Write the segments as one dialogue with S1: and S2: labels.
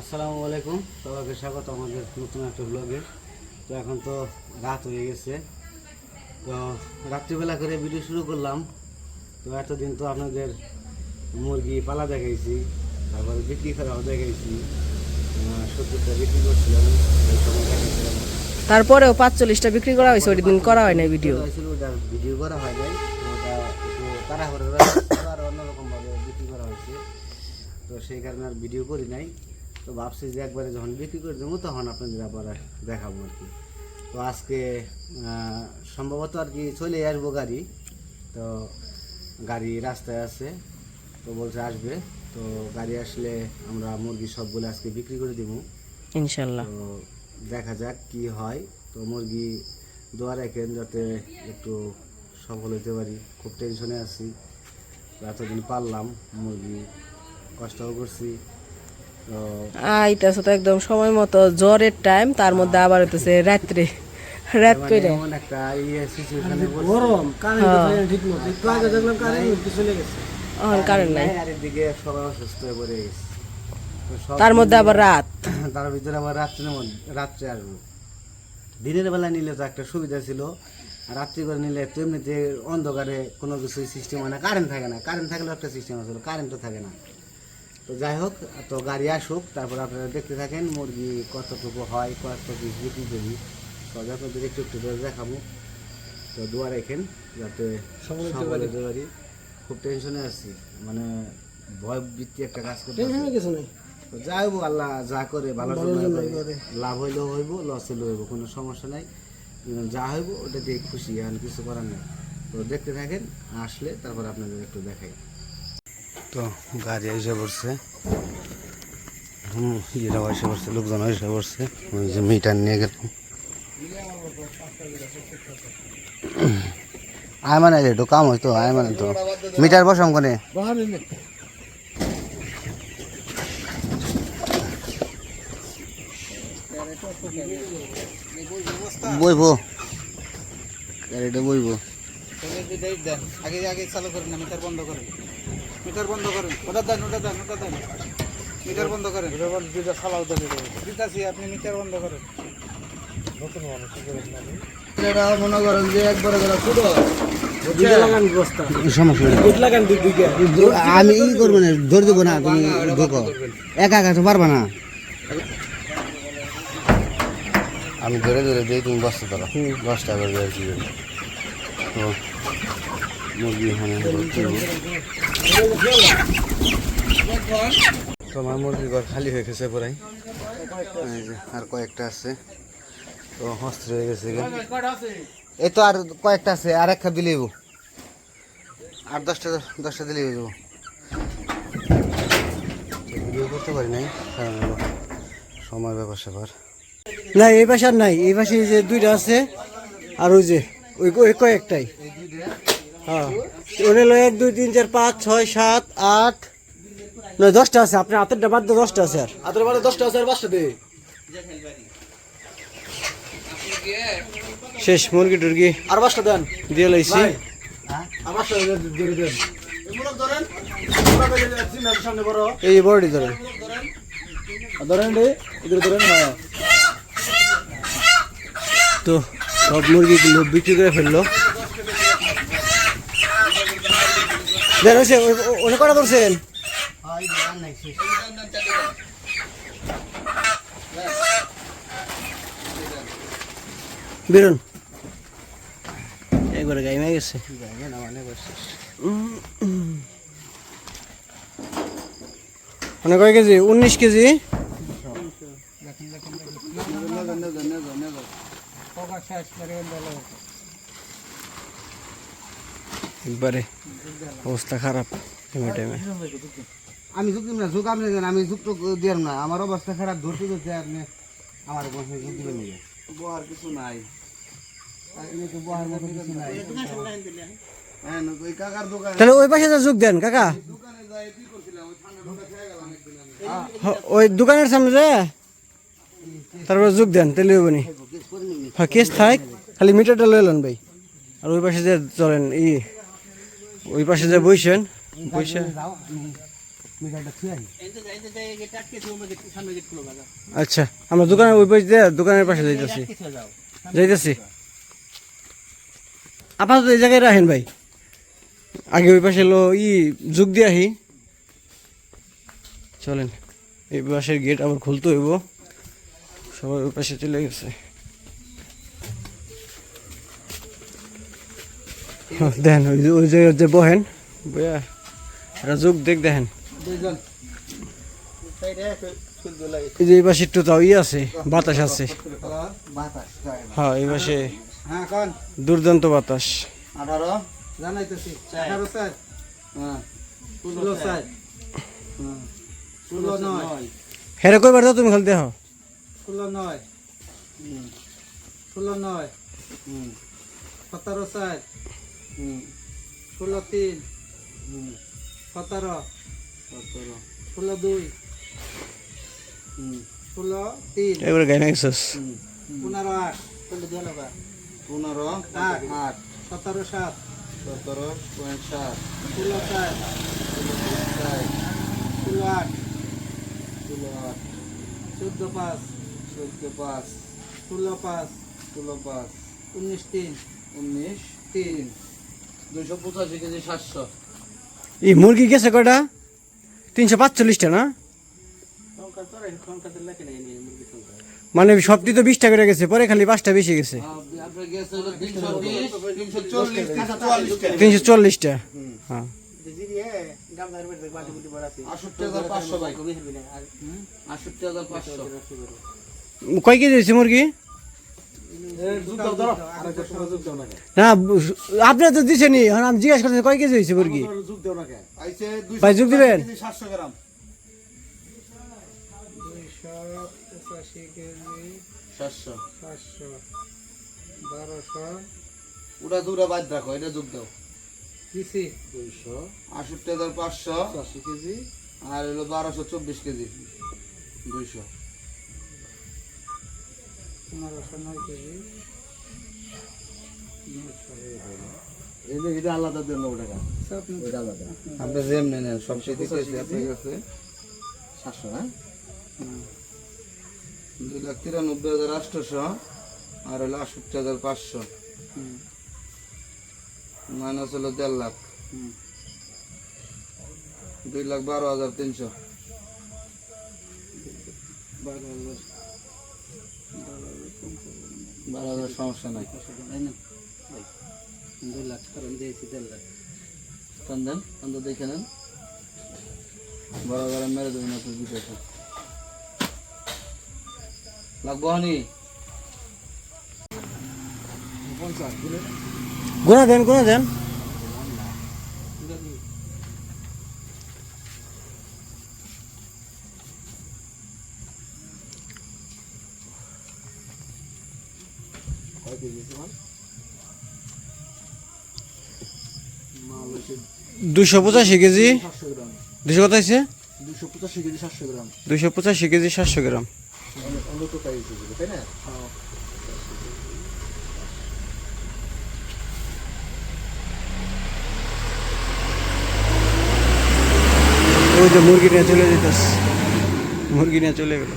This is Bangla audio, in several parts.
S1: আসসালামু আলাইকুম, সবাইকে স্বাগত আমাদের নতুন একটা ব্লগে। তো এখন তো রাত হয়ে গেছে, তো রাত্রিবেলা করে ভিডিও শুরু করলাম। তো এতদিন তো আপনাদের মুরগি পালা দেখাইছি, তারপরে বিক্রি করাও দেখাইছি, 70টা বিক্রি করছিলাম, এই সময় দেখাইছিলাম।
S2: তারপরেও 45টা বিক্রি করা হয়েছে, ওই দিন করা হয় না ভিডিও।
S1: ওটার ভিডিও করা হয় নাই, ওটা একটু তাড়াহুড়ো আর অন্যরকমভাবে বিক্রি করা হয়েছে, তো সেই কারণে আর ভিডিও করি নাই। তো ভাবছি যে একবারে যখন বিক্রি করে দেবো তখন আপনাদের আবার দেখাবো আর কি। তো আজকে সম্ভবত আর কি চলে আসবো গাড়ি, তো গাড়ি রাস্তায় আছে, তো বলছে আসবে। তো গাড়ি আসলে আমরা মুরগি সবগুলো আজকে বিক্রি করে দিব
S2: ইনশাল্লাহ।
S1: তো দেখা যাক কি হয়। তো মুরগি দোয়া রাখেন যাতে একটু সফল হতে পারি, খুব টেনশনে আছি। তো এতদিন পারলাম মুরগি, কষ্টও করছি। তো
S2: আইতাছে তো একদম সময় মতো, জ্বরের টাইম, তার মধ্যে আবার হইতেছে রাত্রে রাত
S1: মানে
S2: কইরা
S1: এমন একটা সিচুয়েশনে
S3: গরম কারেন্ট ঠিক মতো একটু আগে দেখলাম কারেন্ট চলে গেছে।
S2: কারেন্ট নাই,
S1: আর এদিকে সবাই অসুস্থ হয়ে পড়ে গেছে। তো সব
S2: তার মধ্যে আবার রাত।
S1: তার ভিতরে আবার রাত্রে আসবো। দিনের বেলা নিলে তো একটা সুবিধা ছিল, আর রাত্রি করে নিলে তো এমনিতে অন্ধকারে কোনো কিছু সিস্টেম হয় না, কারেন্ট থাকে না। কারেন্ট থাকলেও একটা সিস্টেম আছে, কারেন্টও থাকে না। তো যাই হোক, তো গাড়ি আসুক, তারপর আপনারা দেখতে থাকেন মুরগি কতটুকু হয়, কত পিস বিক্রি করি, তো আপনাদের একটু একটু করে দেখাবো। তো দোয়া রাখেন যাতে সফল হতে পারি। খুব টেনশনে আছি, মানে ভয় বৃত্তি একটা কাজ করতে।
S3: কিছু নেই,
S1: তো যাই হোক, আল্লাহ যা করে ভালো করে, লাভ হইলেও হইব, লস হইলেও হইব, কোনো সমস্যা নাই। যা হইব ওটা দিয়ে খুশি, আর কিছু করার নেই। তো দেখতে থাকেন, আসলে তারপর আপনাদের একটু দেখাই। তো গাড়ি এসে পড়ছে, ইয়েরাও এসে পড়ছে, লোকজন এসে পড়ছে। ওই যে মিটার নিয়ে গেলাম, আয় মানে একটু কাম হইতো, আয় মানে তো মিটার বসাম কোনে বইবো, গাড়িটা বইবো।
S3: আগে আগে চালু করেন না, মিটার বন্ধ করেন, মিটার বন্ধ করেন, ওটা দেন, ওটা দেন, ওটা দেন, মিটার বন্ধ করেন, দুইটা খালাও দেন, দিতাছি, আপনি মিটার বন্ধ করেন। মনে করেন যে একবারে
S1: আমি ই করবো না, ধরে দেবো না, তুমি ঢোকো, একা একা তো পারবা না। আমি ধরে ধরে দিই, তুমি বসতে পারো, 10টা করে আর কি। তো মুরগি এখানে তো আমার মুরগির ঘর খালি হয়ে গেছে প্রায়, আর কয়েকটা আছে, তো হস্ত হয়ে গেছে। এই তো আর কয়েকটা আছে, আর একটা দিলেই আর 10টা দিলেই হয়ে যাবো। ভিডিও করতে পারি নাই, কারণ হলো সময় ব্যাপার স্যাপার।
S3: না এই পাশে আর নাই, এই পাশে যে দুইটা আছে, আর ওই যে ওই কয়েকটাই। হ্যাঁ, ওটা হলো 1 2 3 4 5 6 7 8 9 10টা আছে। আপনার হাতেরটা বাদ দিয়ে 10টা আছে, আর হাতের বাদে 10টা আছে, আর 5টা দে শেষ। মুরগি টুরগি আর 5টা দেন, দিয়ে লাইছি। এই বড়ি ধরেন, ধরেন রে, ইধর ধরেন। হ্যাঁ, তো সব মুরগিগুলো বিক্রি করে ফেললো। দেন হয়েছে, অনেক কটা করছেন? বেরোন, একবারে গাইমে গেছে। অনেক কয় কেজি? 19 কেজি। একবারে অবস্থা খারাপ টাইমে।
S1: আমি ঝুঁক দিব না, ঝুঁক আপনি দেন, আমি ঝুঁক তো দিলাম না। আমার অবস্থা খারাপ, ধরতে ধরতে আপনি আমার বসে ঝুঁক দিবেন না। বহার কিছু নাই, বহার মতো কিছু নাই।
S3: তাহলে ওই পাশে যোগ দেন কাকা, ওই দোকানের সামনে যায়, তারপরে যোগ দেন, তাহলে হইব নি। হ্যাঁ, কেস থাক, খালি মিটারটা লয়ে লন ভাই। আর ওই পাশে যে চলেন, ওই পাশে যে বইছেন, বইসে
S1: গাড়িটা থুই আহি
S3: আচ্ছা আমরা দোকানের ওই পাশে দিয়ে দোকানের পাশে যাইতেছি যাইতেছি আপাতত এই জায়গায় রাখেন ভাই আগে ওই পাশে লো যুগ দিয়ে আহি চলেন এই পাশের গেট আবার খুলতে হইব সবাই ওই পাশে চলে গেছে দেখেন ওই জায়গায় যে বহেন বইয়া এটা যুগ দেখেন
S1: দুইজন
S3: এই যে এই পাশে একটু তাও আছে বাতাস আছে
S1: বাতাস
S3: হ্যাঁ এই পাশে
S1: হ্যাঁ কোন
S3: দুর্দান্ত বাতাস
S1: 18 জানাইতেছি 18 স্যার হ্যাঁ 16 স্যার হ্যাঁ 16 9
S3: হেরে কইবার দাও তুমি খালি দেখো
S1: 16 9 16 9 17 স্যার 16 3 17 16 2 16 3
S3: এবারে গাইনা গেছিস
S1: 15 8 চলে দিয়ে লগা 15 8 17 7 17.7 16 4 16 8 14 5 16 5 19 3 3 285 কেজি 700
S3: এই মুরগি গেছে কয়টা 345টা না মানে সবটি তো 20টা করে গেছে পরে খালি 5টা বেশি গেছে
S1: আপনার গ্যাস হলো 320 340
S3: 340টা হ্যাঁ
S1: 68500 ভাই 68500
S3: কয় কেজি হয়েছে মুরগি না আপনি তো দিছেনি এখন আমি জিজ্ঞাসা করছি কয় কেজি হয়েছে মুরগি ভাই যোগ দিবেন
S1: 700 গ্রাম 700 1200 ওটা দুরা বাদ রাখো এটা যোগ দাও দিছি 200 68500 কেজি আর হলো 1224 কেজি 200 1509 কেজি এটা আলাদা দেন টাকা এটা আলাদা আপনি যেম নেন সব সেই দিতেছি আপনার কাছে 700 হ্যাঁ 2,93,800 আর হলো 68,500 মাইনাস হলো 1.5 লাখ 2,12,300 12,000 সমস্যা নাই 2 লাখ কারণ দিয়েছি 1.5 লাখ দেন দেখে নেন 12,000 মেরে দেবেন আপনার বিষয়টা লাগবো হনি
S3: গোনা দেন দুশো 85 কেজি 200 কত আছে
S1: 285 কেজি 700 গ্রাম
S3: 285 কেজি 700 গ্রাম
S1: অন্য তো তাই তাই না
S3: ওই যে মুরগি নিয়ে চলে যেতেছে মুরগি নিয়ে চলে গেল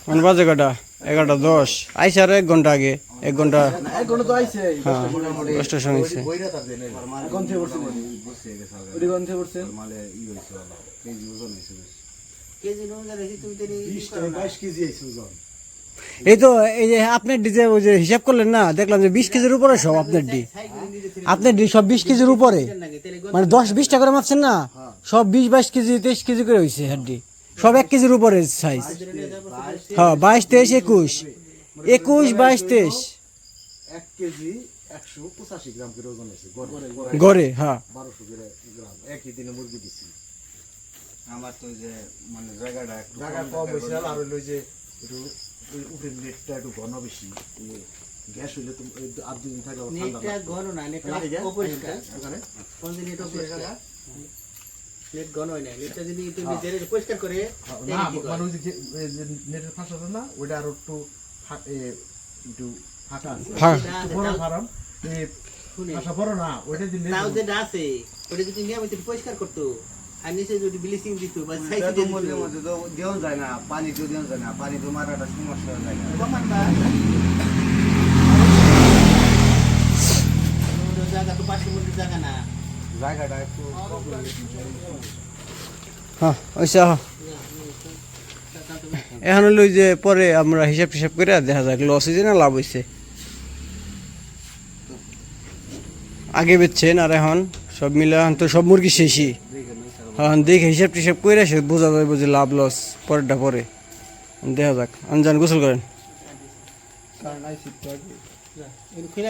S3: কোন বাজে কটা 11:10 আইসা আর 1 ঘন্টা আগে 1 ঘন্টা হ্যাঁ 10টার সময় আইছে এই তো এই যে আপনার ডিজে ওই যে হিসাব করলেন না দেখলাম যে 20 কেজির উপরে সব আপনার ডি সব 20 কেজির উপরে মানে 10-20 টাকা করে মাপছেন না সব 20-22 কেজি 23 কেজি করে হয়েছে হাড্ডি সব 1 কেজির উপরে সাইজ হ্যাঁ 22 23 21 22 23
S4: 1 কেজি 185 গ্রাম করে ওজন আছে
S3: গড়ে হ্যাঁ
S4: 1200 গ্রাম একই দিনে মুরগি দিছি।
S1: আমার তো যে মানে জায়গাটা একটু
S4: জায়গা কম বেশি আর হইলো যে একটু ওই উপরের নেটটা একটু ঘন বেশি, গ্যাস হইলে তো আর 2 দিন থাকে আবার ঠান্ডা
S1: নেটটা
S4: লাগবে।
S1: ঘন না, নেটটা
S4: লাগে যা?
S1: অপরিষ্কার।
S4: ওখানে
S1: কোন দিন নেট অপরিষ্কার? নেট ঘন হয় না, নেটটা যদি একটু নিজের পরিষ্কার করে
S4: না মানে ওই যে এই যে নেটের ফাঁসাটা না ওইটা আরো একটু একটু ফাঁকা আছে, একটু বড় ফার্ম এই ফাঁসা বড় না ওইটা দিলে
S1: তাও যেটা আছে ওটা যদি নিয়মিত পরিষ্কার করতো আর নিচে যদি ব্লিচিং দিত বা সাইড
S5: এটা তো মধ্যে মধ্যে তো দেওয়া যায় না, পানি তো দেওয়া যায় না, পানি তো মারাটা সমস্যা হয়ে যায় না।
S1: কমান বা জায়গা তো 500 মিটার জায়গা না,
S5: জায়গাটা একটু
S3: হ্যাঁ আচ্ছা এখন হলো ওই যে পরে আমরা হিসাব টিসাব করে দেখা যাক লস হয়েছে না লাভ হয়েছে। আগে বেচছেন আর এখন সব মিলে এখন তো সব মুরগি শেষই, এখন দেখে হিসাব টিসাব করে সে বোঝা যাবে যে লাভ লস পরেরটা পরে দেখা যাক। আনজান গোসল করেন।
S1: এর